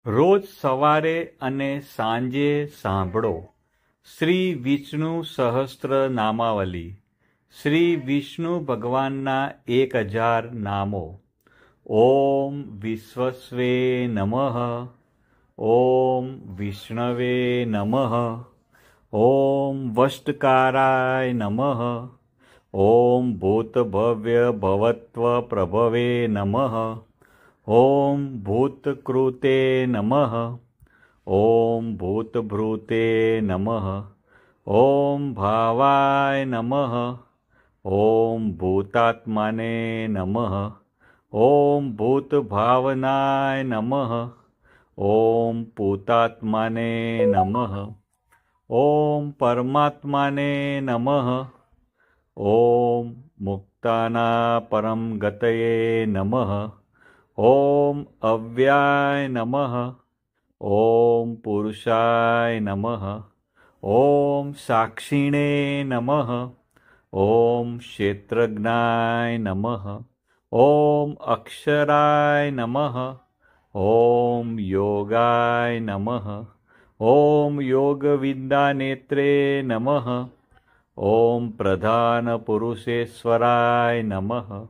રોજ સવારે અને સાંજે સાંભળો શ્રી વિષ્ણુ સહસ્ત્ર નામાવલી. શ્રી વિષ્ણુ ભગવાનના 1000 નામો. ઓમ વિશ્વસ્વે નમઃ. ઓમ વિષ્ણવે નમઃ. ઓમ વષ્ટકારાય નમઃ. ઓમ ભૂતભવ્ય ભવત્વ પ્રભવે નમઃ. ઓમ ભૂતકૃતે નમઃ. ઓમ ભૂતભૃતે નમઃ. ઓમ ભાવાય નમઃ. ઓમ ભૂતાત્માને નમઃ. ઓમ ભૂતભાવનાય નમઃ. ઓમ પૂતાત્માને નમઃ. ઓમ પરમાત્માને નમઃ. ઓમ મુક્તાના પરમ ગતયે નમઃ. ઓમ અવ્યાય નમઃ. ઓમ પુરુષાય નમઃ. ઓમ સાક્ષિણે નમઃ. ઓમ ક્ષેત્રજ્ઞાય નમઃ. ઓમ અક્ષરાય નમઃ. ઓમ યોગાય નમઃ. ઓમ યોગવિદ્યાનેત્રે નમઃ. ઓમ પ્રધાન પુરુષેશ્વરાય નમઃ.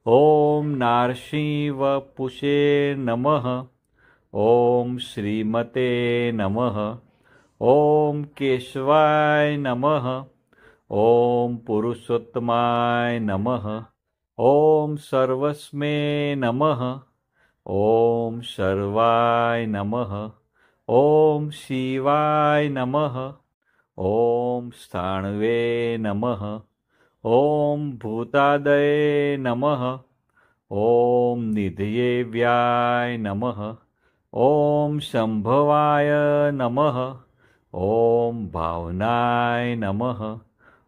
ઓમ નારસિંહવપુષે નમઃ. ઓમ શ્રીમતે નમઃ. ઓમ કેશવાય નમઃ. ઓમ પુરુષોત્તમાય નમઃ. ઓમ સર્વસ્મે નમઃ. ઓમ સર્વાય નમઃ. ઓમ શિવાય નમઃ. ઓમ સ્થાણવે નમઃ. ઓમ ભૂતાદયે નમઃ. ઓમ નિધયેવ્યાય નમઃ. ઓમ શંભવાય નમઃ. ઓમ ભાવનાય નમઃ.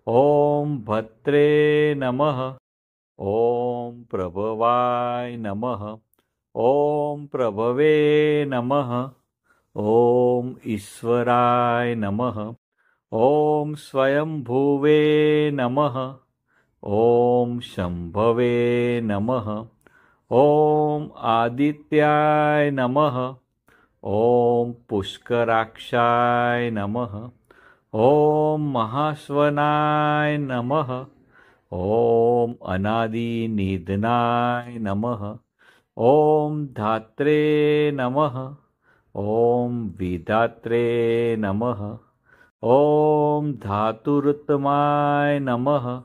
ઓમ ભત્રે નમઃ. ઓમ પ્રભવાય નમઃ. ઓમ પ્રભવે નમઃ. ઓમ ઈશ્વરાય નમઃ. ઓમ સ્વયંભુવે નમઃ. ઓમ શંભવે નમઃ. ઓમ આદિત્યાય નમઃ. ઓમ પુષ્કરાક્ષાય નમઃ. ઓમ મહાસ્વનાય નમઃ. ઓમ અનાદિનિધનાય નમઃ. ઓમ ધાત્રે નમઃ. ઓમ વિધાત્રે નમઃ. ઓમ ધાતુરુત્તમાય નમઃ.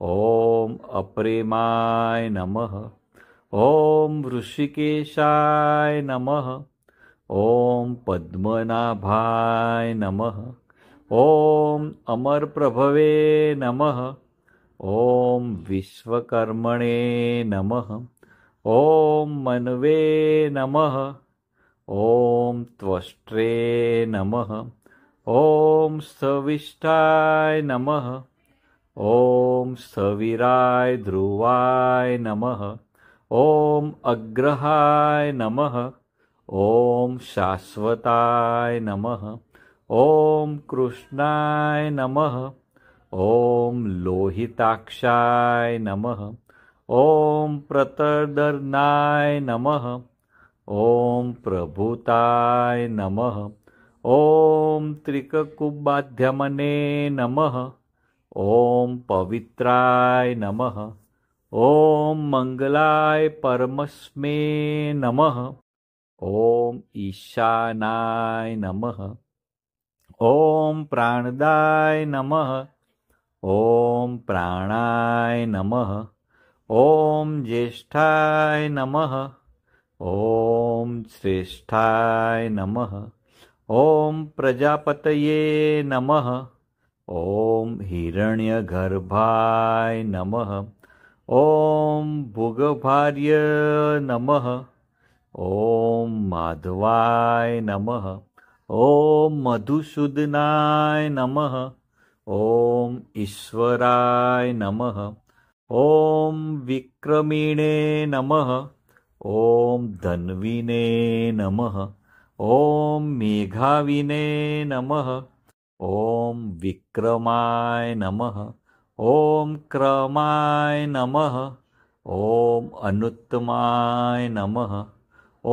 ઓમ અપ્રેમાય નમઃ. ઓમ ઋષિકેશાય નમઃ. ઓમ પદ્મનાભાય નમઃ. ઓમ અમરપ્રભવે નમઃ. ઓમ વિશ્વકર્મણે નમઃ. ઓમ મન્વે નમઃ. ઓમ ત્વષ્ટ્રે નમઃ. ઓમ સ્થવિષ્ઠાય નમઃ. ઓમ સ્થવિરાય ધ્રુવાય નમઃ. ઓમ અગ્રહાય નમઃ. ઓમ શાશ્વતાય નમઃ. ઓમ કૃષ્ણાય નમઃ. ઓમ લોહિતાક્ષાય નમઃ. ઓમ પ્રતર્દનાય નમઃ. ઓમ પ્રભુતાય નમઃ. ઓમ ત્રિકકુબાધ્યમને નમઃ. ઓમ પવિત્રાય નમઃ. ઓમ મંગલાય પરમસ્મે નમઃ. ઓમ ઈશાનાય નમઃ. ઓમ પ્રાણદાય નમઃ. ઓમ પ્રાણાય નમઃ. ઓમ જ્યેષ્ઠાય નમઃ. ઓમ શ્રેષ્ઠાય નમઃ. ઓમ પ્રજાપતયે નમઃ. ઓમ હિરણ્યગર્ભાય નમઃ. ઓમ ભુગભાર્ય નમઃ. ઓમ માધવાય નમઃ. ઓમ મધુસૂદનાય નમઃ. ઓમ ઈશ્વરાય નમઃ. ઓમ વિક્રમીણે નમઃ. ઓમ ધન્વીને નમઃ. ઓમ મેઘાવિને નમઃ. ઓમ વિક્રમાય નમઃ. ઓમ ક્રમાય નમઃ. ઓમ અનુત્તમાય નમઃ.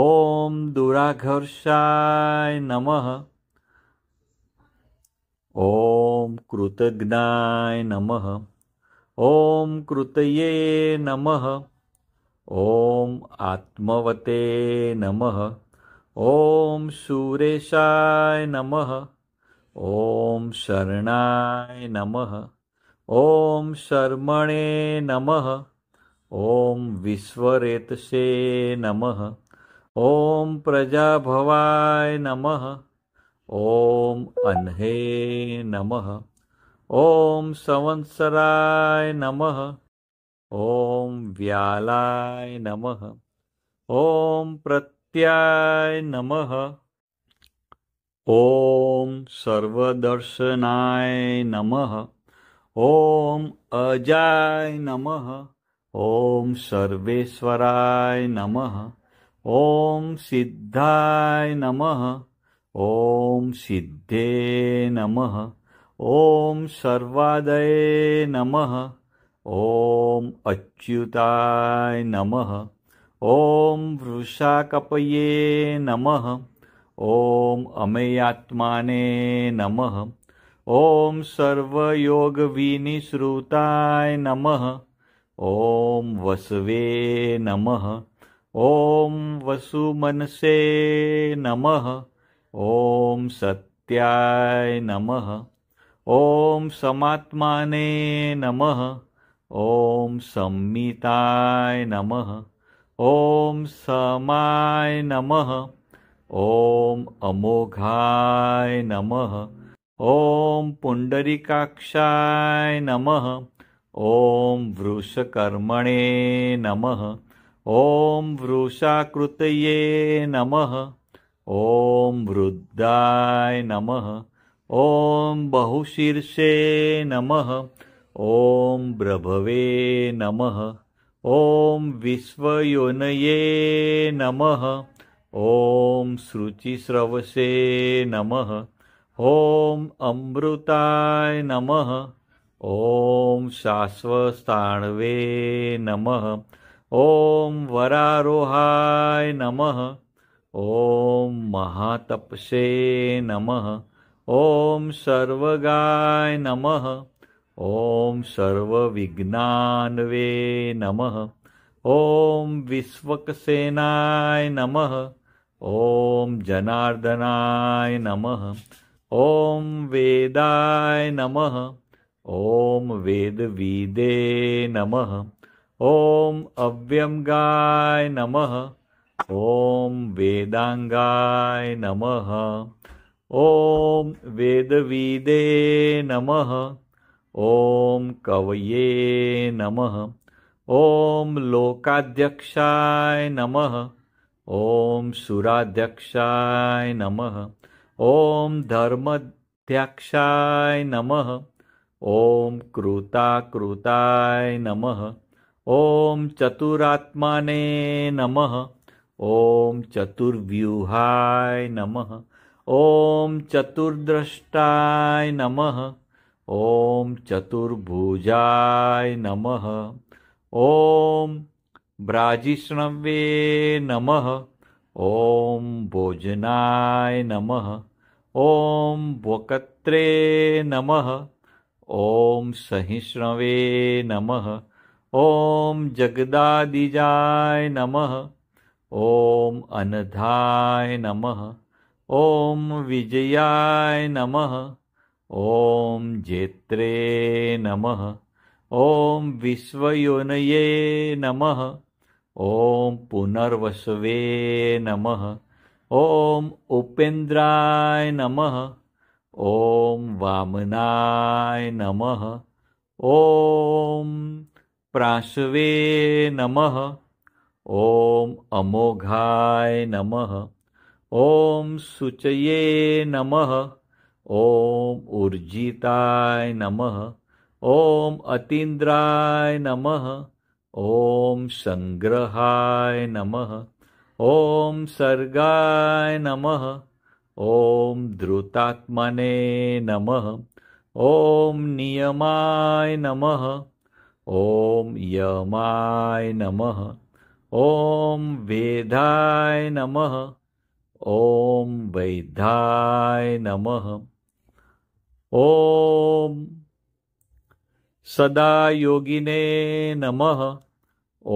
ॐ दुराघर्षाय नमः। ॐ कृतघ्नाय नमः। ॐ कृतये नमः। ॐ आत्मवते नमः। ॐ सुरेशाय नमः। ॐ शरणाय नमः। ॐ शर्मणे नमः। ॐ विश्वरेतसे नमः। ॐ प्रजाभवाय नमः। ॐ अह्ने नमः। ॐ संवत्सराय नमः। ॐ व्यालाय नमः। ॐ प्रत्याय नमः। ॐ सर्वदर्शनाय नमः। ॐ अजाय नमः। ॐ सर्वेश्वराय नमः। ॐ सिद्धाय नमः। ॐ सिद्धे नमः। ॐ सर्वादये नमः। ॐ अच्युताय नमः। ॐ वृषाकपये नमः। ॐ अमेयात्माने नमः। ॐ सर्वयोगविनिश्रुताय नमः। ॐ वसवे नमः। ॐ वसुमनसे नमः। ॐ सत्याय नमः। ॐ समात्माने नमः। ॐ संमिताय नमः। ॐ समाय नमः। ॐ अमोघाय नमः। ॐ पुण्डरीकाक्षाय नमः। ॐ वृषकर्मणे नमः। ॐ वृषाकृतये नमः। ॐ वृद्धाय नमः। ॐ बहुशीर्षे नमः। ॐ प्रभवे नमः। ॐ विश्वयोनये नमः। ॐ श्रुचिस्रवसे नमः। ॐ अमृताय नमः। ॐ शाश्वताण्वे नमः। ॐ वरारोहाय नमः। ॐ महातपसे नमः। ॐ सर्वगाय नमः। ॐ सर्वविघ्नान्वे नमः। ॐ विश्वक्सेनाय नमः। ॐ जनार्दनाय नमः। ॐ वेदाय नमः। ॐ वेदविदे नमः। ॐ अव्यंगाय नमः। ॐ वेदांगाय नमः। ॐ वेदविदे नमः। ॐ कवये नमः। ॐ लोकाध्यक्षाय नमः। ॐ सुराध्यक्षाय नमः। ॐ धर्माध्यक्षाय नमः। ॐ कृताकृताय नमः। ॐ चतुरात्माने नमः। ॐ चतुर्व्यूहाय नमः। ॐ चतुर्द्रष्टाय नमः। ॐ चतुर्भुजाय नमः। ॐ ब्राजिष्णवे नमः। ॐ भोजनाय नमः। ॐ वक्त्रे नमः। ॐ सहिष्णवे नमः। ॐ जगदादिजाय नमः। ॐ अनधाय नमः। ॐ विजयाय नमः। ॐ जेत्रे नमः। ॐ विश्वयोनये नमः। ॐ पुनर्वसवे नमः। ॐ उपेन्द्राय नमः। ॐ वामनाय नमः। ॐ प्राशवे नमः। ॐ अमोघाय नमः। ॐ शुचये नमः। ॐ ऊर्जिताय नमः। ॐ अतीन्द्राय नमः। ॐ संग्रहाय नमः। ॐ सर्गाय नमः। ॐ धृतात्मने नमः। ॐ नियमाय नमः। ॐ यमाय नमः। ॐ वेदाय नमः। ॐ वैद्याय नमः। ॐ सदा योगिने नमः।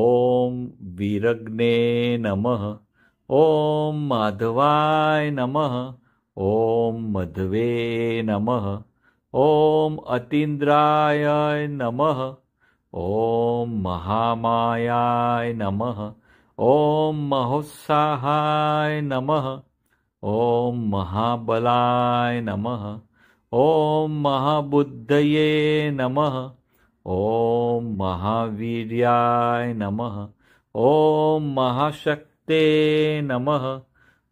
ॐ विरग्ने नमः। ॐ माधवाय नमः। ॐ मध्वे नमः। ॐ अतीन्द्राय नमः। ॐ महामायाय नमः। ॐ महोत्साहाय नमः। ॐ महाबलाय नमः। ॐ महाबुद्धये नमः। ॐ महावीर्याय नमः। ॐ महाशक्ते नमः।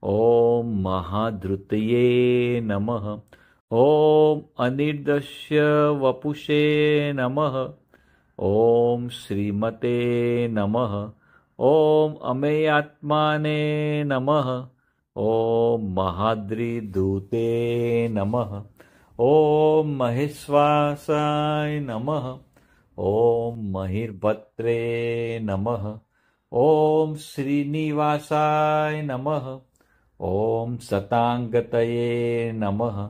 ॐ महाधृतये नमः। ॐ अनिर्दस्य वपुषे नमः। ॐ श्रीमते नमः। ॐ अमेयात्माने नमः। ॐ महाद्रिदूते नमः। ॐ महेश्वासाय नमः। ॐ महिर्भत्रे नमः। ॐ श्रीनिवासाय नमः। ॐ सताङ्गतये नमः।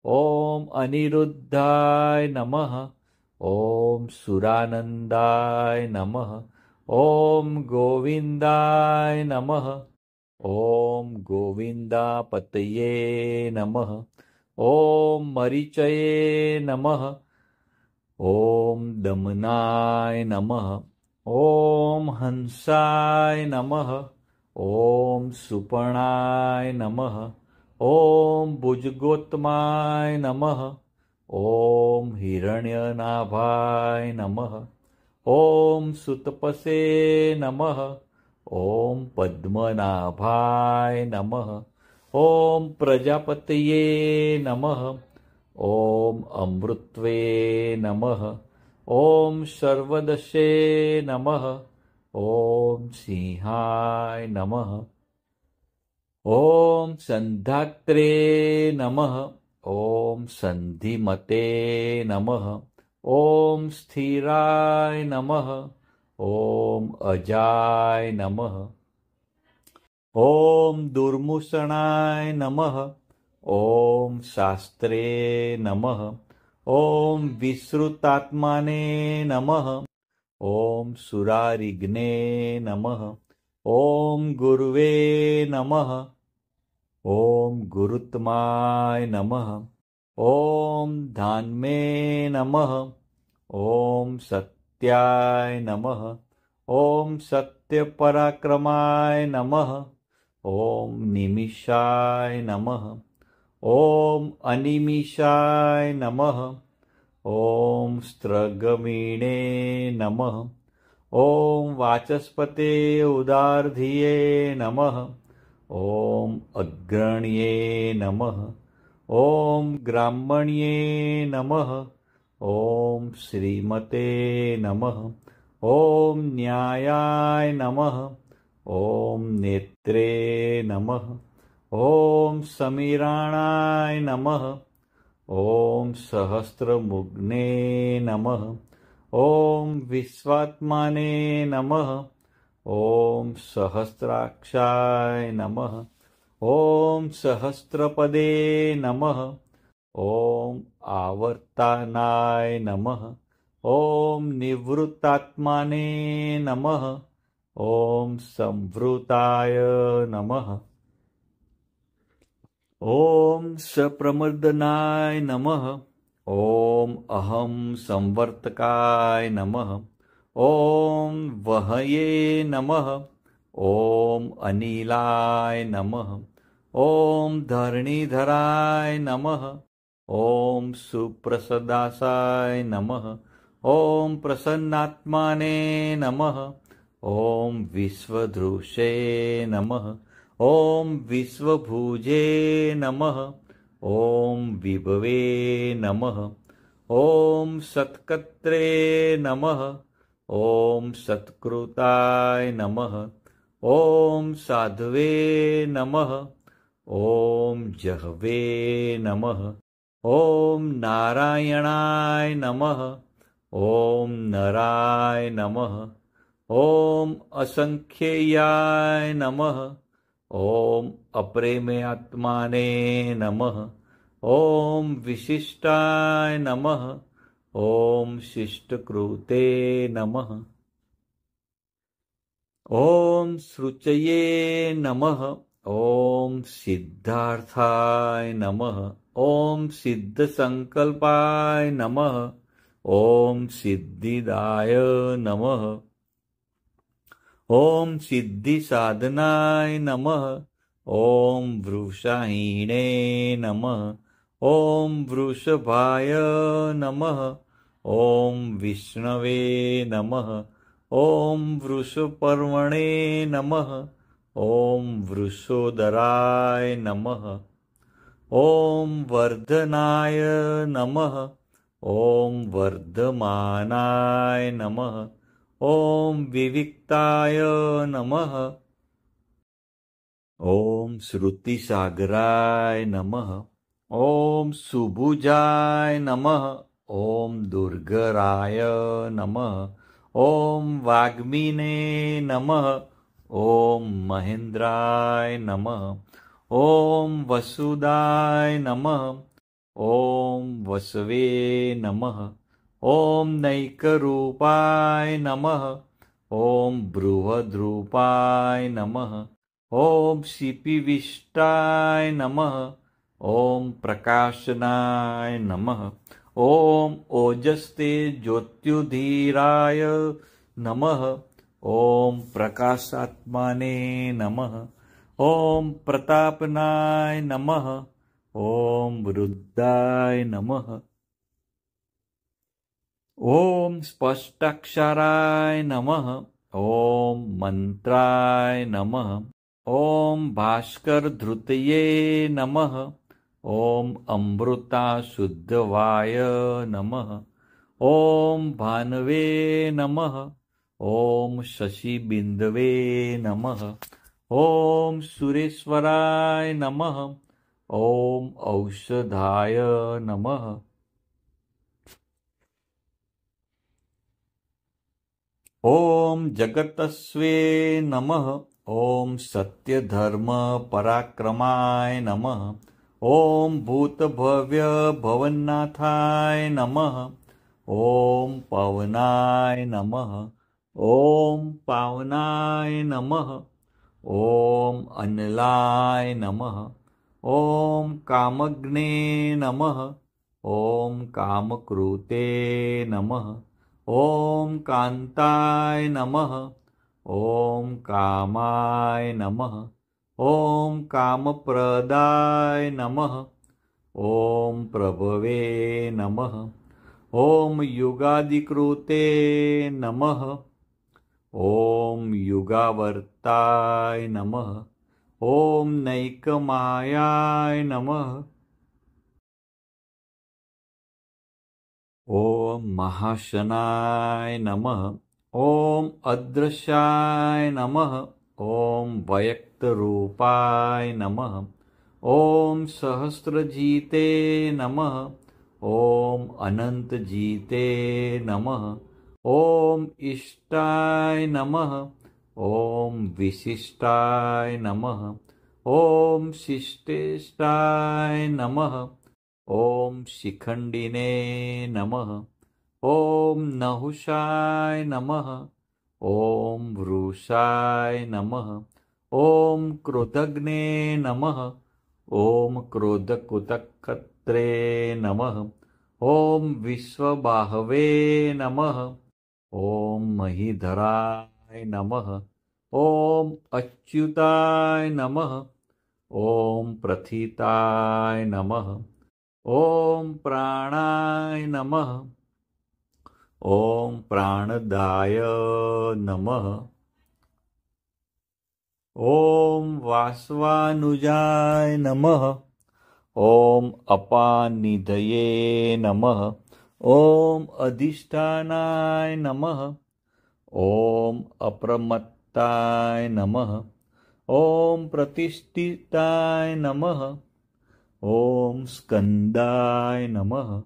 ॐ अनिरुद्धाय नमः। ॐ सुरानन्दाय नमः। ॐ गोविन्दाय नमः। ॐ गोविन्दापतये नमः। ॐ मरीचये नमः। ॐ दमनाय नमः। ॐ हंसाय नमः। ॐ सुपर्णाय नमः। ॐ भुजगोत्तमाय नमः। ॐ हिरण्यनाभाय नमः। ॐ सुतपसे नमः। ॐ पद्मनाभाय नमः। ॐ प्रजापतये नमः। ॐ अमृत्वे नमः। ॐ सर्वदशे नमः। ॐ सिंहाय नमः। ॐ सन्धात्रे नमः। ॐ सन्धिमते नमः। ॐ स्थिराय नमः। ॐ अजाय नमः। ॐ दुर्मुषणाय नमः। ॐ शास्त्रे नमः। ॐ विश्रुतात्माने नमः। ॐ सुरारिघ्ने नमः। ॐ गुरुवे नमः। ॐ गुरुत्माय नमः। ॐ धान्मे नमः। ॐ सत्याय नमः। ॐ सत्यपराक्रमाय नमः। ॐ निमिषाय नमः। ॐ अनिमिषाय नमः। ॐ स्त्रगमीणे नमः। ॐ वाचस्पते उदार्धिये नमः। ॐ अग्रण्ये नमः। ॐ ग्राह्मण्ये नमः। ॐ श्रीमते नमः। ॐ न्यायाय नमः। ॐ नेत्रे नमः। ॐ समीराणाय नमः। ॐ सहस्रमुग्ने नमः। ॐ विश्वात्माने नमः। ॐ सहस्राक्षाय नमः। ॐ सहस्रपदे नमः। ॐ आवर्तानाय नमः। ॐ निवृत्तात्माने नमः। ॐ संवृताय नमः। ॐ सप्रमर्दनाय नमः। ॐ अहं संवर्तकाय नमः। ॐ वहये नमः। ॐ अनिलाय नमः। ॐ धरणीधराय नमः। ॐ सुप्रसदासाय नमः। ॐ प्रसन्नात्माने नमः। ॐ विश्वधृषे नमः। ॐ विश्वभुजे नमः। ॐ विभवे नमः। ॐ सत्कर्त्रे नमः। ॐ सत्कृताय नमः। ॐ साधवे नमः। ॐ जहवे नमः। ॐ नारायणाय नमः। ॐ नराय नमः। ॐ असंख्येयाय नमः। ॐ अप्रेम्यात्माने नमः। ॐ विशिष्टाय नमः। ॐ शिष्टकृते नमः। ॐ सृचये नमः। ॐ सिद्धार्थाय नमः। ॐ सिद्धसंकल्पाय नमः। ॐ सिद्धिदाय नमः। ॐ सिद्धिसाधनाय नमः। ॐ वृषाहीणे नमः। ॐ वृषभाय नमः। ॐ विष्णवे नमः। ॐ वृषपर्वणे नमः। ॐ वृषोदराय नमः। ॐ वर्धनाय नमः। ॐ वर्धमानाय नमः। ॐ विविक्ताय नमः। ॐ श्रुतिसागराय नमः। ॐ सुभुजाय नमः। ॐ दुर्गराय नमः। ॐ वाग्मिने नमः। ॐ महेन्द्राय नमः। ॐ वसुदाय नमः। ॐ वसवे नमः। ॐ नैकरूपाय नमः। ॐ बृहद्रूपाय नमः। ॐ शिपिविष्टाय नमः। ॐ प्रकाशनाय नमः। ॐ ओजस्ते ज्योत्युधीराय नमः। ॐ प्रकाशात्माने नमः। ॐ प्रतापनाय नमः। ॐ वृद्धाय नमः। ॐ स्पष्टाक्षराय नमः। ॐ मंत्राय नमः। ॐ भास्करधृतये नमः। ॐ अमृताशुद्धवाय नमः। ॐ भानवे नमः। ॐ शशिबिन्दवे नमः। ॐ सुरेश्वराय नमः। ॐ औषधाय नमः। ॐ जगतस्वे नमः। ॐ सत्यधर्मपराक्रमाय नमः। ॐ भूतभव्यभवन्नाथाय नमः। ॐ पवनाय नमः। ॐ पावनाय नमः। ॐ अनलाय नमः। ॐ कामग्ने नमः। ॐ कामकृते नमः। ॐ कान्ताय नमः। ॐ कामाय नमः। ॐ कामप्रदाय नमः। ॐ प्रभवे नमः। ॐ युगादिकृते नमः। ॐ युगावर्ताय नमः। ॐ नैकमायाय नमः। ॐ महाशनाय नमः। ॐ अदृश्याय नमः। ॐ व्यक्तरूपाय नमः। ॐ सहस्रजीते नमः। ॐ अनन्तजीते नमः। ॐ इष्टाय नमः। ॐ विशिष्टाय नमः। ॐ शिष्टेष्टाय नमः। ॐ शिखण्डिने नमः। ॐ नहुषाय नमः। ॐ वृषाय नमः। ॐ क्रोधग्ने नमः। ॐ क्रोधकुतकत्रे नमः। ॐ विश्वबाहवे नमः। ॐ महीधराय नमः। ॐ अच्युताय नमः। ॐ प्रथिताय नमः। ॐ प्राणाय नमः। ॐ प्राणदाय नमः। ॐ वासवानुजाय नमः। ॐ अपानिधये नमः। ॐ अधिष्ठानाय नमः। ॐ अप्रमत्ताय नमः। ॐ प्रतिष्ठिताय नमः। ॐ स्कन्दाय नमः।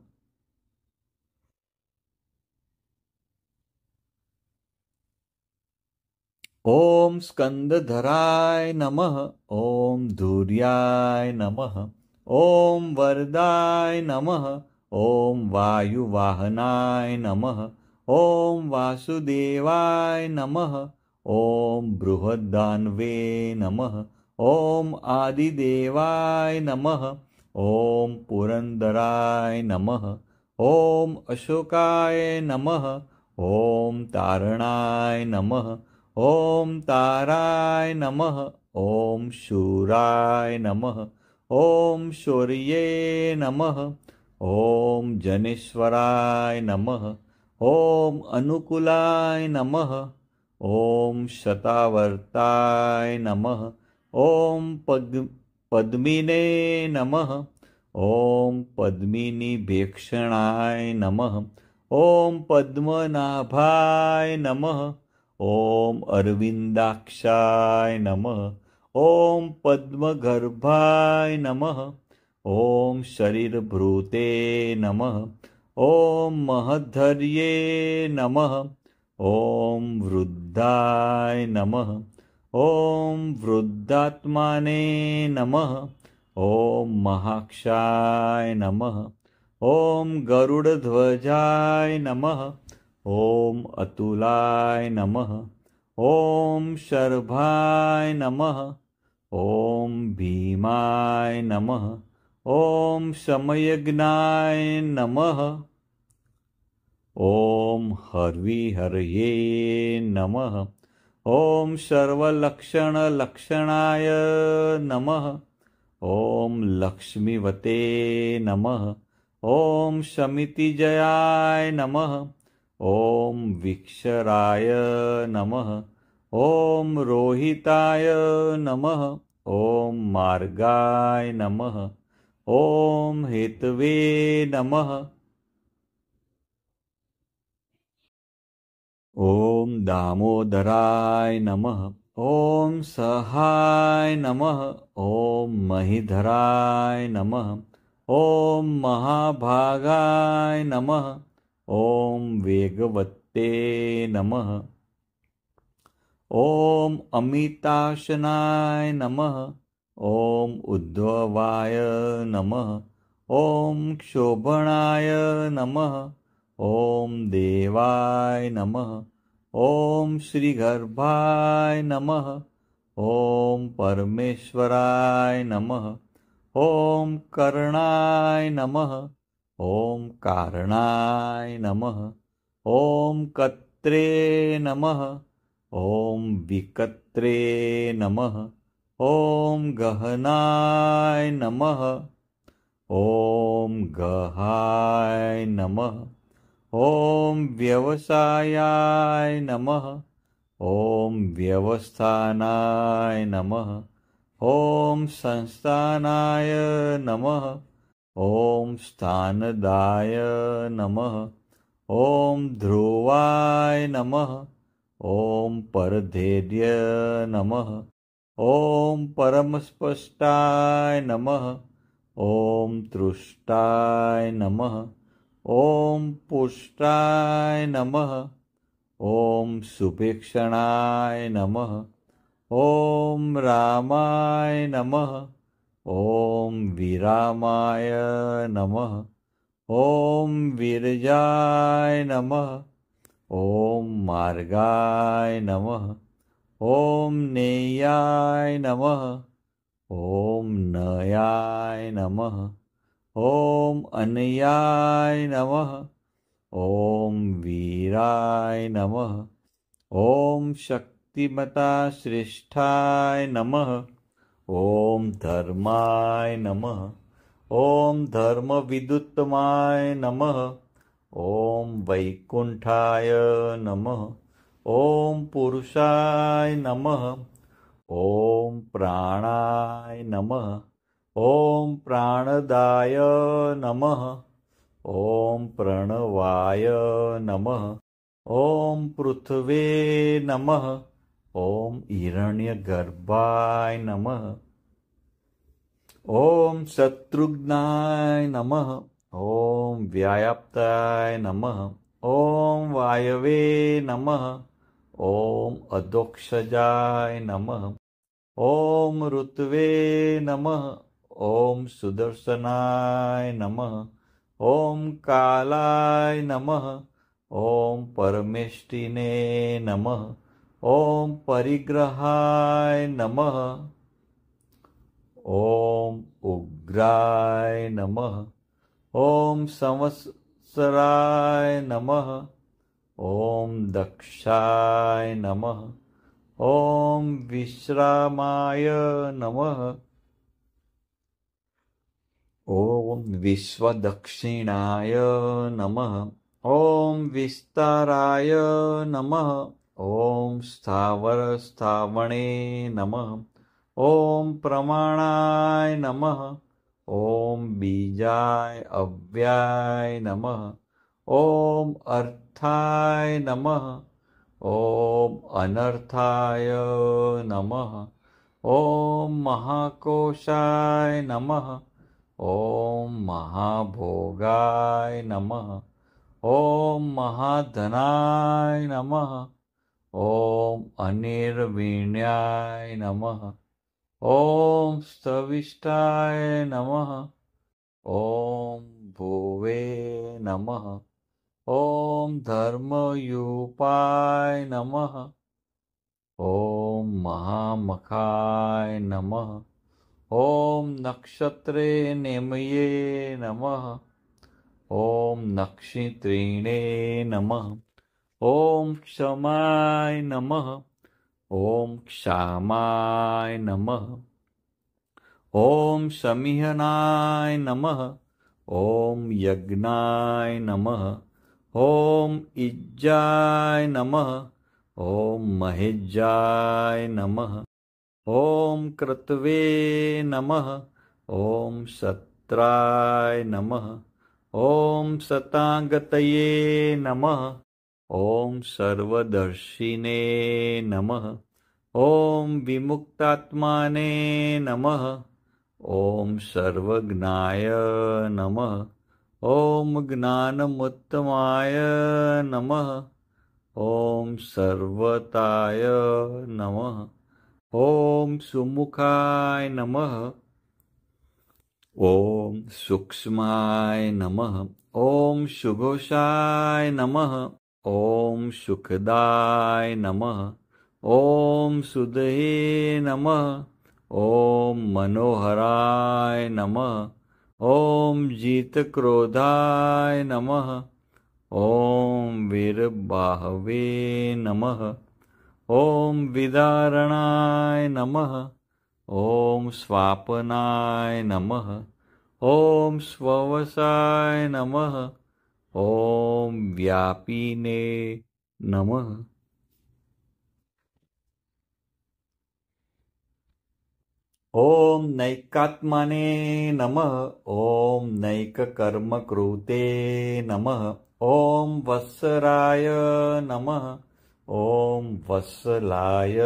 ॐ स्कन्दधराय नमः। ॐ धूर्याय नमः। ॐ वरदाय नमः। ॐ वायुवाहनाय नमः। ॐ वासुदेवाय नमः। ॐ बृहदान्वे नमः। ॐ आदिदेवाय नमः। ॐ पुरन्दराय नमः। ॐ अशोकाय नमः। ॐ तारणाय नमः। ॐ ताराय नमः। ॐ शूराय नमः। ॐ शौर्ये नमः। ॐ जनेश्वराय नमः। ॐ अनुकूलाय नमः। ॐ शतावर्ताय नमः। ॐ पद्मिने नमः। ॐ पद्मिनीभीक्षणाय नमः। ॐ पद्मनाभाय नमः। ॐ अरविन्दाक्षाय नमः। ॐ पद्मगर्भाय नमः। ॐ शरीरभृते नमः। ॐ महद्धर्ये नमः। ॐ वृद्धाय नमः। ॐ वृद्धात्माने नमः। ॐ महाक्षाय नमः। ॐ गरुडध्वजाय नमः। ॐ अतुलाय नमः। ॐ शर्भाय नमः। ॐ भीमाय नमः। ॐ समयज्ञाय नमः। ॐ हर्विहर्ये नमः। ॐ सर्वलक्षणलक्षणाय नमः। ॐ लक्ष्मीवते नमः। ॐ शमितिजयाय नमः। ॐ विक्षराय नमः। ॐ रोहिताय नमः। ॐ मार्गाय नमः। ॐ हेतवे नमः। ॐ दामोदराय नमः। ॐ सहाय नमः। ॐ महीधराय नमः। ॐ महाभागाय नमः। ॐ वेगवते नमः। ॐ अमिताशनाय नमः। ॐ उद्धवाय नमः। ॐ क्षोभणाय नमः। ॐ देवाय नमः। ॐ श्रीगर्भाय नमः। ॐ परमेश्वराय नमः। ॐ कर्णाय नमः। ॐ कारणाय नमः। ॐ कत्रे नमः। ॐ विकत्रे नमः। ॐ गहनाय नमः। ॐ गहाय नमः। ॐ व्यवसायाय नमः। ॐ व्यवस्थानाय नमः। ॐ संस्थानाय नमः। ॐ स्थानदाय नमः। ॐ ध्रुवाय नमः। ॐ परधैर्य नमः। ॐ परमस्पष्टाय नमः। ॐ तृष्टाय नमः। ॐ पुष्टाय नमः। ॐ सुभीक्षणाय नमः। ॐ रामाय नमः। ॐ विरामाय नमः। ॐ विरजाय नमः। ॐ मार्गाय नमः। ॐ नेयाय नमः। ॐ नयाय नमः। ॐ अनयाय नमः। ॐ वीराय नमः। ॐ शक्तिमता श्रेष्ठाय नमः। ॐ धर्माय नमः। ॐ धर्मविदुत्तमाय नमः। ॐ वैकुंठाय नमः। ॐ पुरुषाय नमः। ॐ प्राणाय नमः। ॐ प्राणदाय नमः। ॐ प्रणवाय नमः। ॐ पृथ्वे नमः। ॐ हिरण्यगर्भाय नमः। ॐ शत्रुघ्नाय नमः। ॐ व्याप्ताय नमः। ॐ वायवे नमः। ॐ अधोक्षजाय नमः। ॐ ऋत्वे नमः। ॐ सुदर्शनाय नमः। ॐ कालाय नमः। ॐ परमेष्टिने नमः। ॐ परिग्रहाय नमः। ॐ उग्राय नमः। ॐ संवत्सराय नमः। ॐ दक्षाय नमः। ॐ विश्रामाय नमः। ॐ विश्वदक्षिणाय नमः। ॐ विस्ताराय नमः। ॐ स्थावरस्थावणे नमः। ॐ प्रमाणाय नमः। ॐ बीजाय अव्याय नमः। ॐ अर्थाय नमः। ॐ अनर्थाय नमः। ॐ महाकोशाय नमः। ॐ महाभोगाय नमः। ॐ महाधनाय नमः। ॐ अनिर्वीण्याय नमः। ॐ स्तविष्टाय नमः। ॐ भुवे नमः। ॐ धर्मयूपाय नमः। ॐ महामखाय नमः। ॐ नक्षत्रे नेमये नमः। ॐ नक्षत्रिणे नमः। ॐ क्षमाय नमः। ॐ क्षामाय नमः। ॐ शमिहनाय नमः। ॐ यज्ञाय नमः। ॐ इज्जाय नमः। ॐ महेज्जाय नमः। ॐ क्रतवे नमः। ॐ सत्राय नमः। ॐ सतागतये नमः। ॐ सर्वदर्शिने नमः। ॐ विमुक्तात्माने नमः। ॐ सर्वज्ञाय नमः। ॐ ज्ञानमुत्तमाय नमः। ॐ सर्वताय नमः। ॐ सुमुखाय नमः। ॐ सूक्ष्माय नमः। ॐ सुघोषाय नमः। ॐ सुखदाय नमः। ॐ सुदये नमः। ॐ मनोहराय नमः। ॐ जितक्रोधाय नमः। ॐ वीरबाहवे नमः। ॐ विदारणाय नमः। ॐ स्वापनाय नमः। ॐ स्ववसाय नमः। ॐ व्यापिने नमः। ॐ नैकात्मने नमः। ॐ नैककर्मकृते नमः। ॐ वत्सराय नमः। ॐ वत्सलाय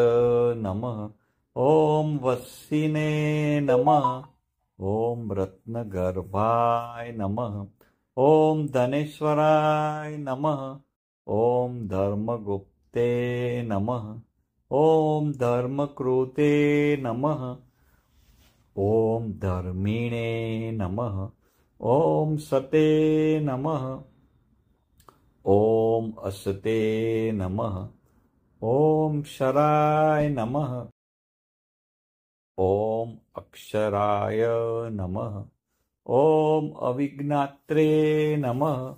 नमः। ॐ वत्सिने नमः। ॐ रत्नगर्भाय नमः। ॐ धनेश्वराय नमः। ॐ धर्मगुप्ते नमः। ॐ धर्मकृते नमः। ॐ धर्मिणे नमः। ॐ सते नमः। ॐ असते नमः। ॐ शराय नमः। ॐ अक्षराय नमः। ॐ अविघ्नात्रे नमः।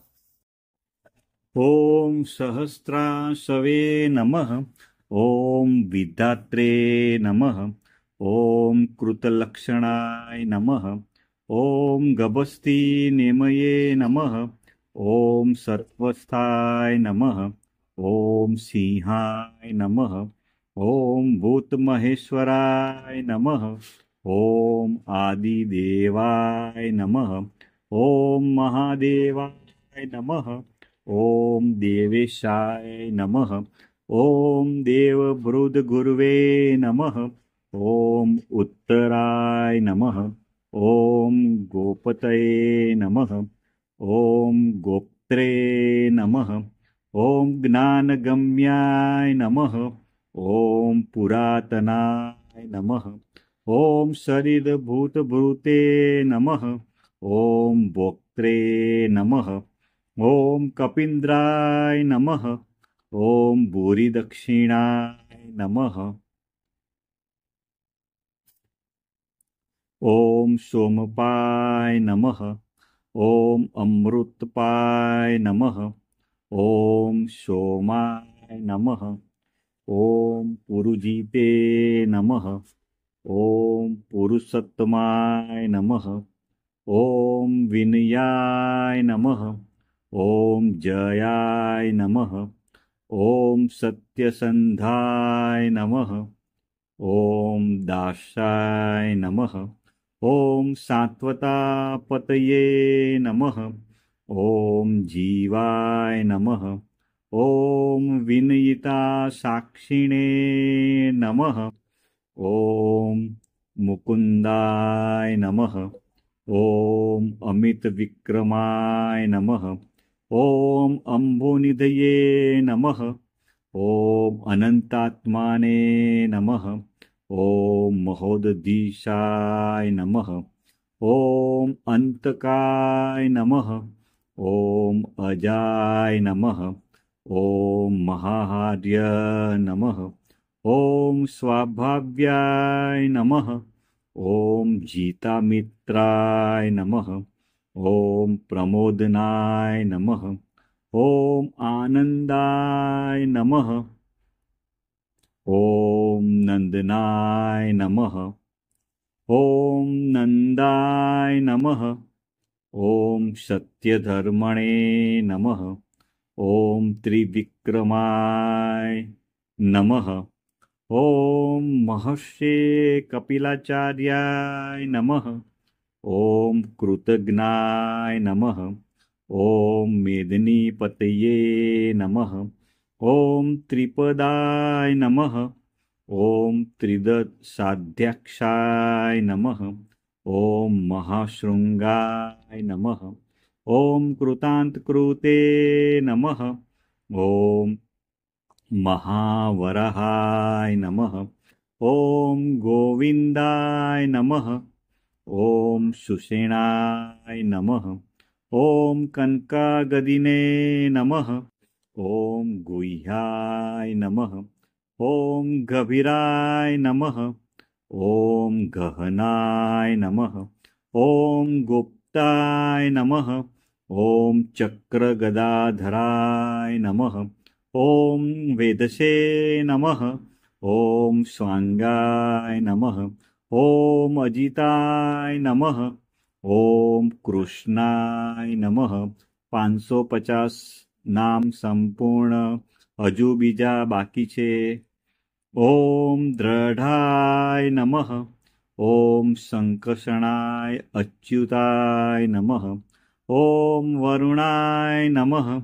ॐ सहस्राशवे नमः। ॐ विधात्रे नमः। ॐ कृतलक्षणाय नमः। ॐ गभस्ति नेमये नमः। ॐ सर्वस्थाय नमः। ॐ सिंहाय नमः। ॐ भूतमहेश्वराय नमः। ॐ आदिदेवाय नमः। ॐ महादेवाय नमः। ॐ देवेशाय नमः। ॐ देवभृद्गुरुवे नमः। ॐ उत्तराय नमः। ॐ गोपतये नमः। ॐ गोप्त्रे नमः। ॐ ज्ञानगम्याय नमः। ॐ पुरातनाय नमः। ॐ शरीरभूतभूते नमः। ॐ भोक्त्रे नमः। ॐ कपीन्द्राय नमः। ॐ भूरिदक्षिणाय नमः। ॐ सोमपाय नमः। ॐ अमृतपाय नमः। ॐ सोमाय नमः। ॐ पुरुजिते नमः। ॐ पुरुषोत्तमाय नमः। ॐ विनयाय नमः। ॐ जयाय नमः। ॐ सत्यसन्धाय नमः। ॐ दासाय नमः। ॐ सात्वतापतये नमः। ॐ जीवाय नमः। ॐ विनयिता साक्षिणे नमः। ॐ मुकुन्दाय नमः। ॐ अमितविक्रमाय नमः। ॐ अम्बुनिधये नमः। ॐ अनन्तात्माने नमः। ॐ महोदधीशाय नमः। ॐ अन्तकाय नमः। ॐ अजाय नमः। ॐ महाहार्य नमः। ॐ स्वाभाव्याय नमः। ॐ जीतामित्राय नमः। ॐ प्रमोदनाय नमः। ॐ आनन्दाय नमः। ॐ नन्दनाय नमः। ॐ नन्दाय नमः। ॐ सत्यधर्मणे नमः। ॐ त्रिविक्रमाय नमः। ॐ महर्षे कपिलाचार्याय नमः। ॐ कृतघ्नाय नमः। ॐ मेदिनीपतये नमः। ॐ त्रिपदाय नमः। ॐ त्रिदशाध्याक्षाय नमः। ॐ महाशृङ्गाय नमः। ॐ कृतान्तकृते नमः। ॐ महावराहाय नमः। ॐ गोविन्दाय नमः। ॐ सुषेणाय नमः। ॐ कनकागदिने नमः। ॐ गुह्याय नमः। ॐ गभीराय नमः। ॐ गहनाय नमः। ॐ गुप्ताय नमः। ॐ चक्रगदाधराय नमः। ॐ वेदसे नमः। ॐ स्वाङ्गाय नमः। ॐ अजिताय नमः। ॐ कृष्णाय नमः। 550 નામ સંપૂર્ણ, હજુ બીજા બાકી છે. ઓમ દ્રઢાય નમઃ. ઓમ સંકર્ષણાય અચ્યુતાય નમઃ. ઓમ વરુણાય નમઃ.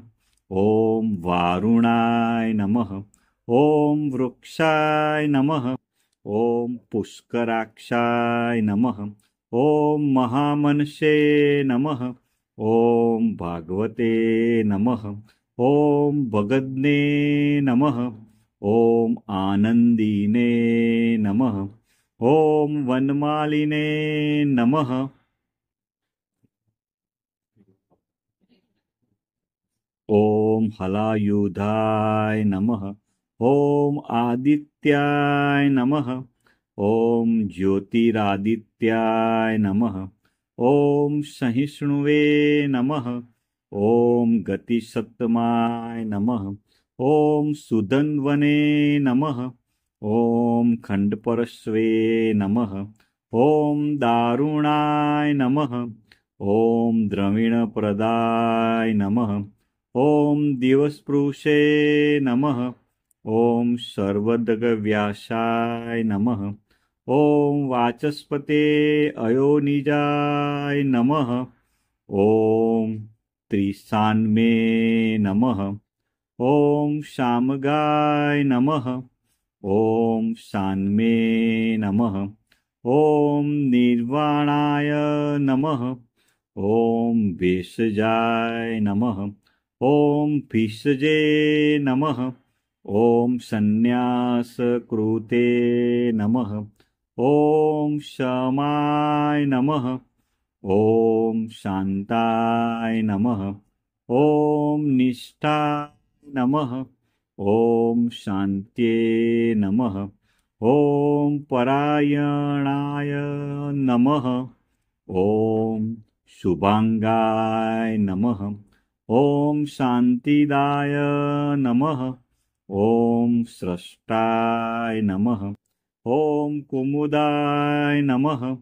ઓમ વારુણાય નમઃ. ઓમ વૃક્ષાય નમઃ. ઓમ પુષ્કરાક્ષાય નમઃ. ઓમ મહામનસે નમઃ. ઓમ ભાગવતે નમઃ. ઓમ ભગદને નમઃ. ઓમ આનંદીને નમઃ. ઓમ વનમાલિને નમઃ. ઓમ હલાયુધાય નમઃ. ઓમ આદિત્યાય નમઃ. ઓમ જ્યોતિરાદિત્યાય નમઃ. ઓમ સહિષ્ણુવે નમઃ. ઓમ ગતિસત્તમાય નમઃ. ઓમ સુધન્વને નમઃ. ઓમ ખંડપરશ્વે નમઃ. ઓમ દારુણાય નમઃ. ઓમ દ્રવિણપ્રદાય નમઃ. ઓમ દિવસ્પૃશે નમઃ. ઓમ સર્વદગવ્યાસાય નમઃ. ઓમ વાચસ્પતે અયોનિજાય નમઃ. ઓમ ત્રિસાન્મે નમઃ. ઓમ શામગાય નમઃ. ઓમ સાન્મે નમઃ. ઓમ નિર્વાણાય નમઃ. ઓમ ભેષજાય નમઃ. ॐ भिषजे नमः। ॐ संन्यासकृते नमः। ॐ शमाय नमः। ॐ शान्ताय नमः। ॐ निष्ठाय नमः। ॐ शान्त्ये नमः। ॐ परायणाय नमः। ॐ शुभांगाय नमः। ॐ शान्तिदाय नमः। ॐ स्रष्टाय नमः। ॐ कुमुदाय नमः।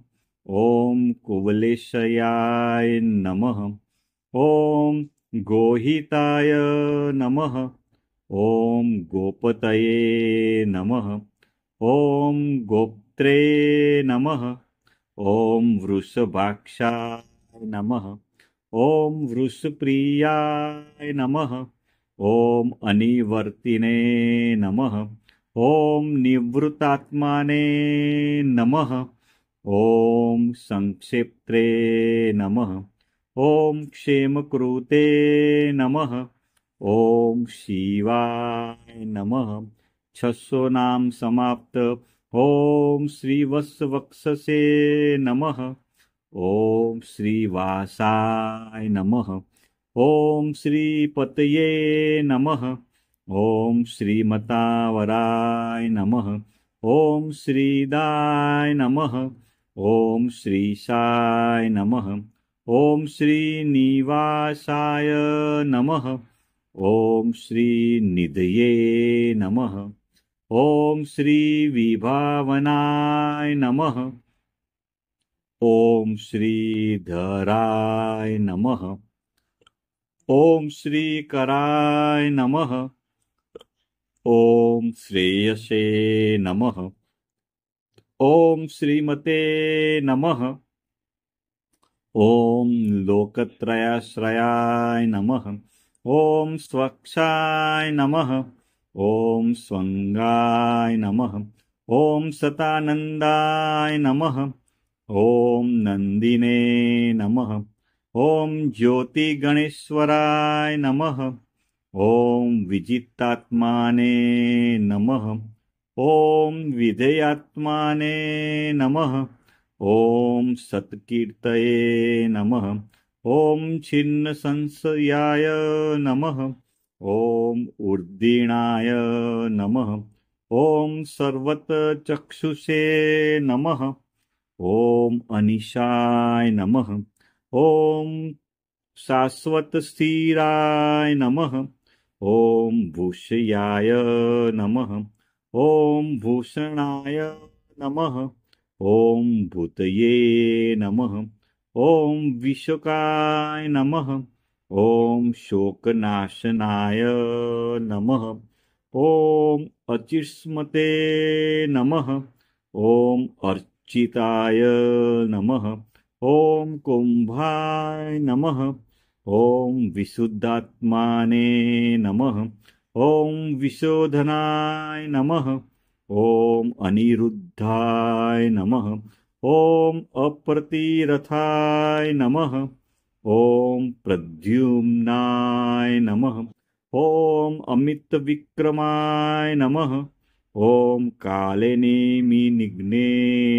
ॐ कुवलेशयाय नमः। ॐ गोहिताय नमः। ॐ गोपतये नमः। ॐ गोप्त्रे नमः। ॐ वृषभाक्षाय नमः। ॐ वृषप्रियाय नमः। ॐ अनिवर्तिने नमः। ॐ निवृत्तात्माने नमः। ॐ संक्षेप्त्रे नमः। ॐ क्षेमकृते नमः। ॐ शिवाय नमः। 600 नाम समाप्त। ॐ श्रीवत्सवक्षसे नमः। ॐ श्रीवासाय नमः। ॐ श्रीपतये नमः। ॐ श्रीमतावराय नमः। ॐ श्रीदाय नमः। ॐ श्रीशाय नमः। ॐ श्रीनिवासाय नमः। ॐ श्रीनिधये नमः। ॐ श्रीविभावनाय नमः। ॐ श्रीधराय नमः। ॐ श्रीकराय नमः। ॐ श्रेयसे नमः। ॐ श्रीमते नमः। ॐ लोकत्रयाश्रयाय नमः। ॐ स्वक्षाय नमः। ॐ स्वंगाय नमः। ॐ सतानंदाय नमः। ॐ नंदिने नमः। ॐ ज्योतिगणेश्वराय नमः। ॐ विजितात्माने नमः। ॐ विधेयात्माने नमः। ॐ सत्कीर्तये नमः। ॐ छिन्नसंशयाय नमः। ॐ ऊर्दिणाय नमः। ॐ सर्वतचक्षुषे नमः। ॐ अनिशाय नमः। ॐ शाश्वतस्थिराय नमः। ॐ भूषयाय नमः। ॐ भूषणाय नमः। ॐ भूतये नमः। ॐ विशोकाय नमः। ॐ शोकनाशनाय नमः। ॐ अचिस्मते नमः। ॐ अर्चिताय नमः। ॐ कुंभाय नमः। ॐ विशुद्धात्माने नमः। ॐ विशोधनाय नमः। ॐ अनिरुद्धाय नमः। ॐ अप्रतिरथाय नमः। ॐ प्रद्युम्नाय नमः। ॐ अमितविक्रमाय नमः। ॐ कालनेमिनिघ्ने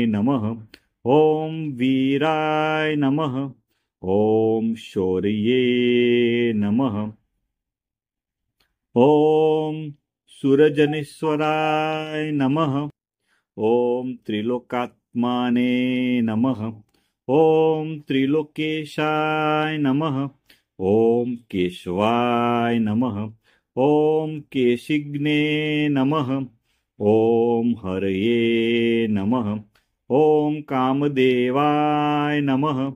नमः। ॐ वीराय नमः। ॐ शौर्ये नमः। ॐ सुरजनेश्वराय नमः। ॐ त्रिलोकात्माने नमः। ॐ त्रिलोकेशाय नमः। ॐ केशवाय नमः। ॐ केशिग्ने नमः। ॐ हरये नमः। ॐ कामदेवाय नमः।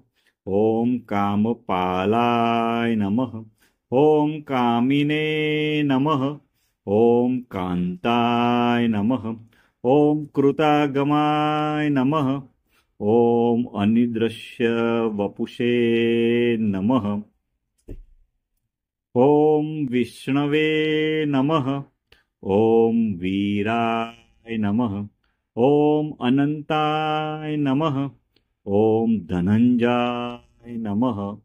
ॐ कामपालाय नमः। ॐ कामिने नमः। ॐ कान्ताय नमः। ॐ कृतागमाय नमः। ॐ अनिदृश्य वपुषे नमः। ॐ विष्णवे नमः। ॐ वीराय नमः। ॐ अनंताय नमः। ॐ धनंजयाय नमः।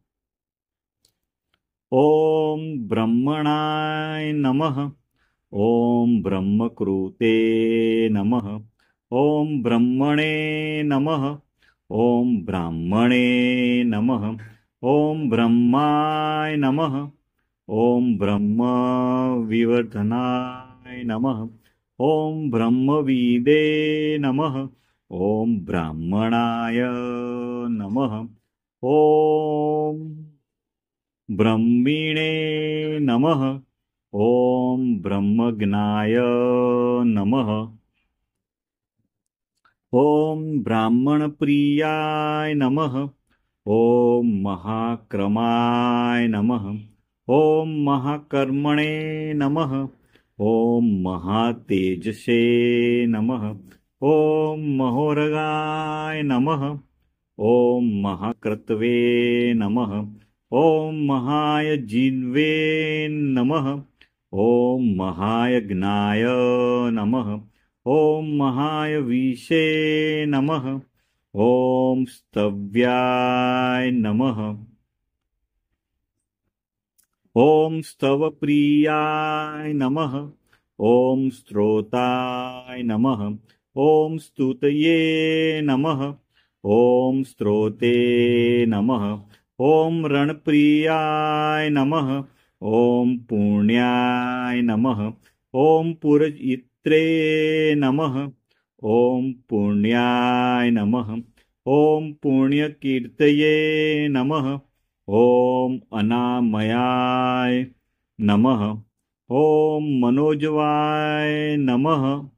ॐ ब्रह्मणाय नमः। ॐ ब्रह्मकृते नमः। ॐ ब्रह्मणे नमः। ॐ ब्राह्मणे नमः। ॐ ब्रह्माय नमः। ॐ ब्रह्म विवर्धनाय नमः। ॐ ब्रह्मविदे नमः। ॐ ब्राह्मणाय नमः। ॐ ब्रह्मिणे नमः। ॐ ब्रह्मज्ञाय नमः। ॐ ब्राह्मणप्रियाय नमः। ॐ महाक्रमाय नमः। ॐ महाकर्मणे नमः। ॐ महातेजसे नमः। ॐ महोरगाय नमः। ॐ महाक्रतवे नमः। ॐ महाय जिन्वे नमः। ॐ महायज्ञाय नमः। ॐ महाय विषे नमः। ॐ स्तव्याय नमः। ॐ स्तवप्रियाय नमः। ॐ स्त्रोताय नमः। ॐ स्तुतये नमः। ॐ स्त्रोते नमः। ॐ रणप्रियाय नमः। ॐ पुण्याय नमः। ॐ पुरजित्रे नमः। ॐ पुण्याय नमः। ॐ पुण्यकीर्तये नमः। ॐ अनामयाय नमः। ॐ मनोजवाय नमः।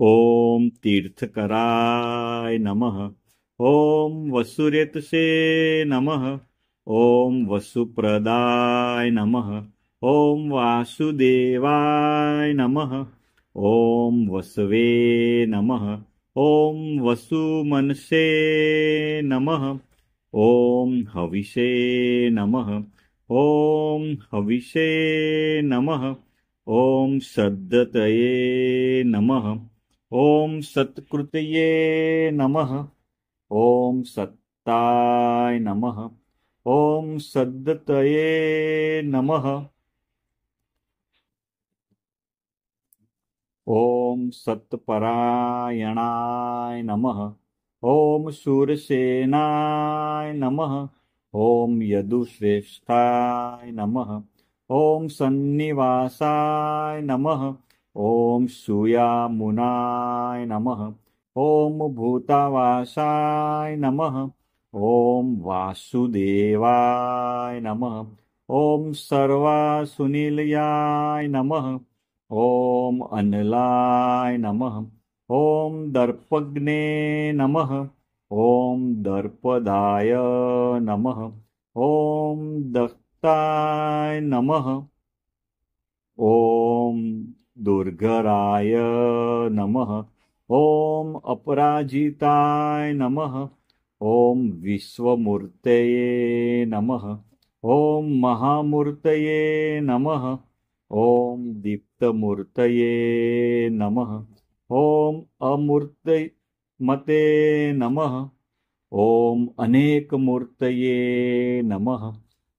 ॐ तीर्थकराय नमः। ॐ वसुरेतसे नमः। ॐ वसुप्रदाय नमः। ॐ वासुदेवाय नमः। ॐ वसवे नमः। ॐ वसुमनसे नमः। ॐ हविषे नमः। ॐ हविषे नमः। ॐ सद्दतये नमः। ॐ सत्कृतये नमः। ॐ सत्ताय नमः। ॐ सद्दतये नमः। ॐ सत्परायणाय नमः। ॐ शूरसेनाय नमः। ॐ यदुश्रेष्ठाय नमः। ॐ सन्निवासाय नमः। ॐ सूयामुनाय नमः। ॐ भूतावासाय नमः। ॐ वासुदेवाय नमः। ॐ सर्वासुनिलयाय नमः। ॐ अनलाय नमः। ॐ दर्पग्ने नमः। ॐ दर्पदाय नमः। ॐ दत्ताय नमः। ॐ दुर्गराय नमः। ॐ अपराजिताय नमः। ॐ विश्वमूर्तये नमः। ॐ महामूर्तये नमः। ॐ दीप्तमूर्तये नमः। ॐ अमूर्तमते नमः। ॐ अनेकमूर्तये नमः।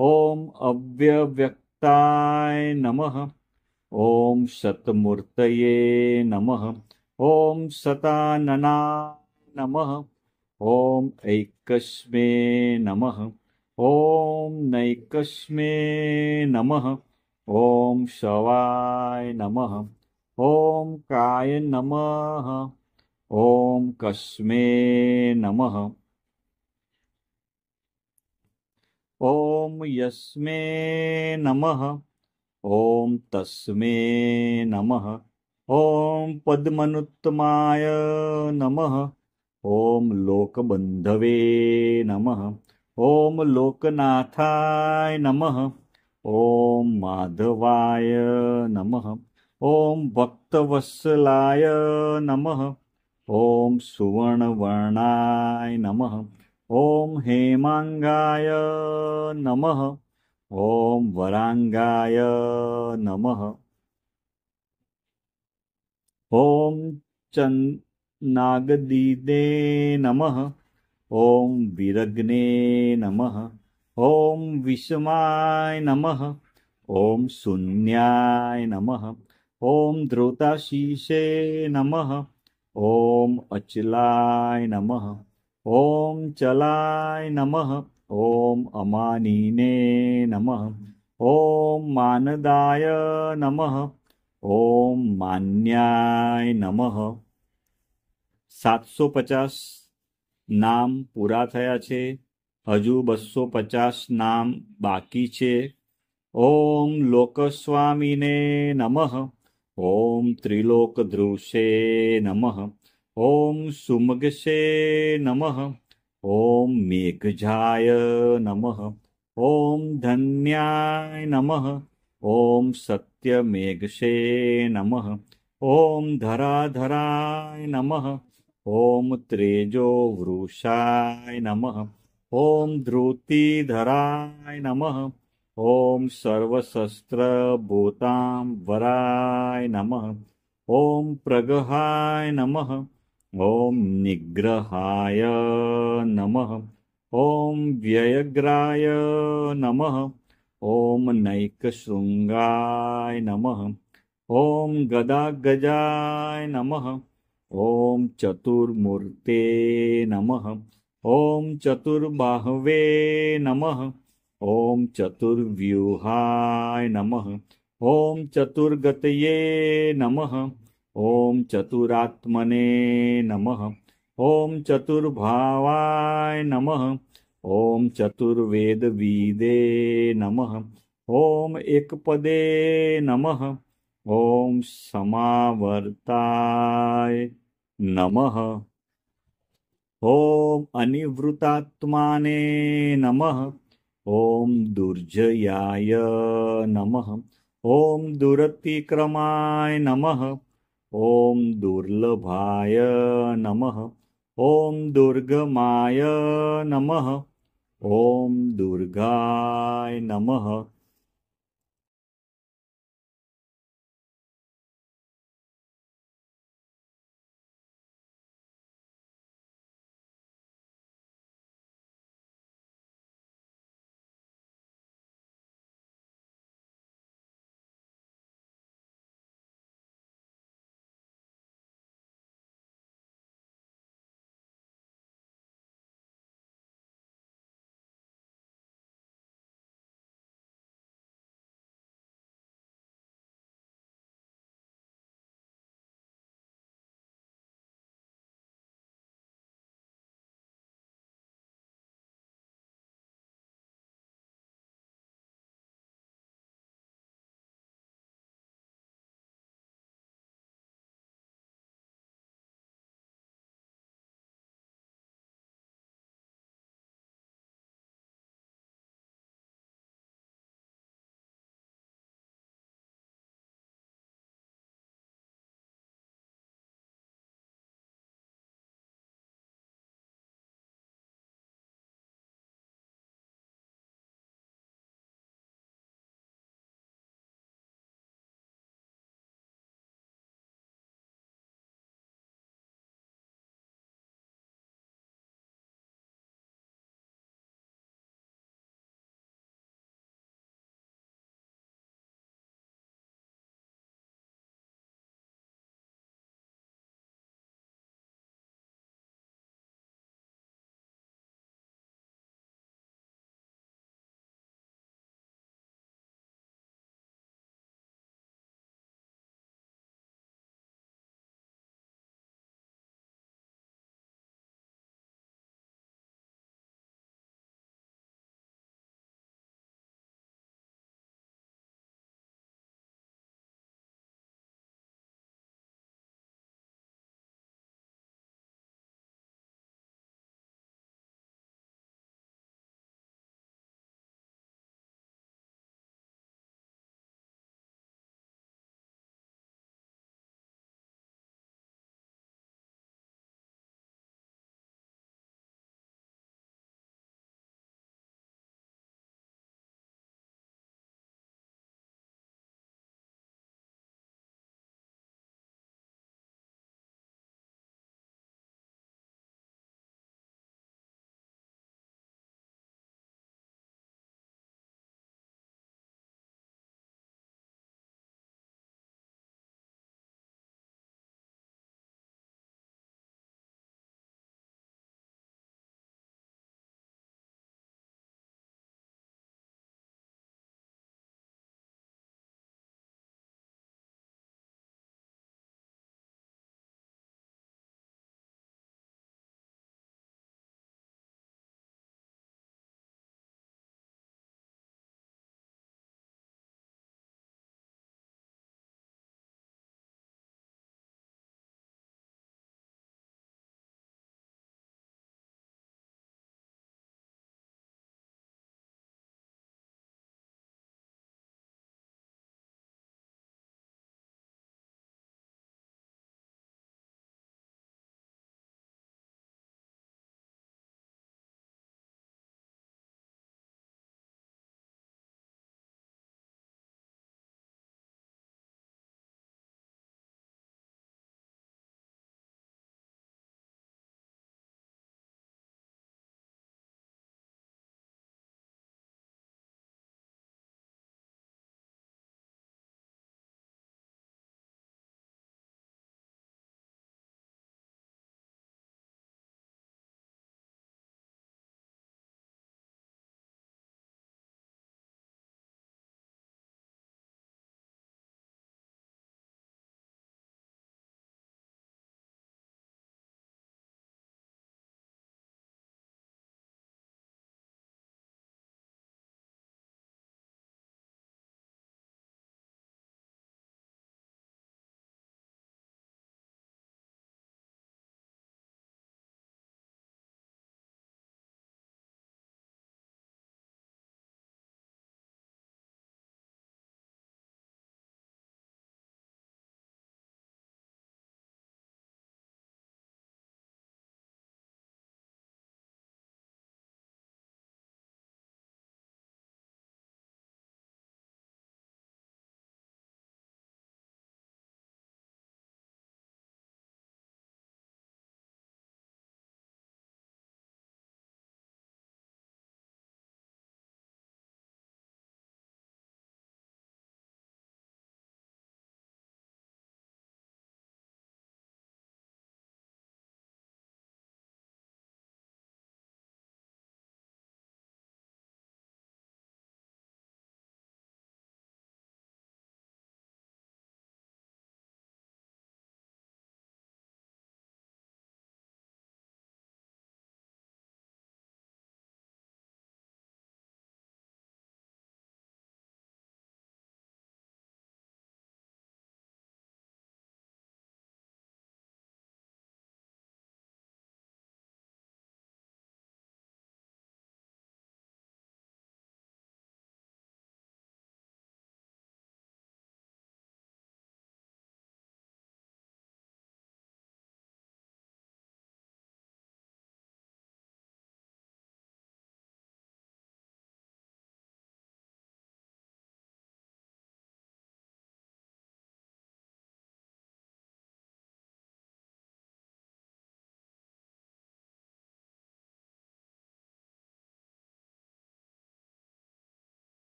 ॐ अव्यव्यक्ताय नमः। ॐ शतमूर्तये नमः। ॐ शताननाय नमः। ॐ ऐकस्मे नमः। ॐ नैकस्मे नमः। ॐ शवाय नमः। ॐ काय नमः। ॐ कस्मे नमः। ॐ यस्मे नमः। ॐ तस्मे नमः। ॐ पद्मनुत्तमाय नमः। ॐ लोकबन्धवे नमः। ॐ लोकनाथाय नमः। ॐ माधवाय नमः। ॐ भक्तवत्सलाय नमः। ॐ सुवर्णवर्णाय नमः। ॐ हेमांगाय नमः। ॐ वरांगाय नमः। ॐ नागदीदे नमः। ॐ विरग्ने नमः। ॐ विषमाय नमः। ॐ शून्याय नमः। ॐ धृताशीषे नमः। ॐ अचलाय नमः। ॐ चलाय नमः। ॐ अमानिने नमः। ॐ मानदाय नमः। ॐ मान्याय नमः। 750 નામ પૂરા થયા છે. હજુ 250 નામ બાકી છે. ઓમ લોકસ્વામીને નમઃ. ઓમ ત્રિલોકધૃષે નમઃ. ઓમ સુમગશે નમઃ. ઓમ મેઘજાય નમઃ. ઓમ ધન્યાય નમઃ. ઓમ સત્યમેઘશે નમઃ. ઓમ ધરાધરાય નમઃ. ઓમ ત્રેજો વૃષાય નમઃ. ઓમ ધૃતિધરાય નમઃ. ઓમ સર્વશસ્ત્રભૂતાંબરાય નમઃ. ઓમ પ્રગહાય નમઃ. ઓમ નિગ્રહાય નમઃ. ઓમ વ્યયગ્રાય નમઃ. ઓમ નૈકશૃંગાય નમઃ. ઓમ ગદાગજાય નમઃ. ઓમ ચતુર્મૂર્તે નમઃ. ઓમ ચતુર્બાહવે નમઃ. ઓમ ચતુર્વ્યુહાય નમઃ. ઓમ ચતુર્ગતયે નમઃ. ઓમ ચતુરાત્મને નમઃ. ઓમ ચતુર્ભાવાય નમઃ. ઓમ ચતુર્વેદવિદે નમઃ. ઓમ એકપદે નમઃ. ઓમ સમાવર્તાય નમઃ. ઓમ અનિવૃતાત્માને નમઃ. ઓમ દુર્જયાય નમઃ. ઓમ દુરતિક્રમાય નમઃ. ઓમ દુર્લભાય નમઃ. ઓમ દુર્ગમાય નમઃ. ઓમ દુર્ગાય નમઃ.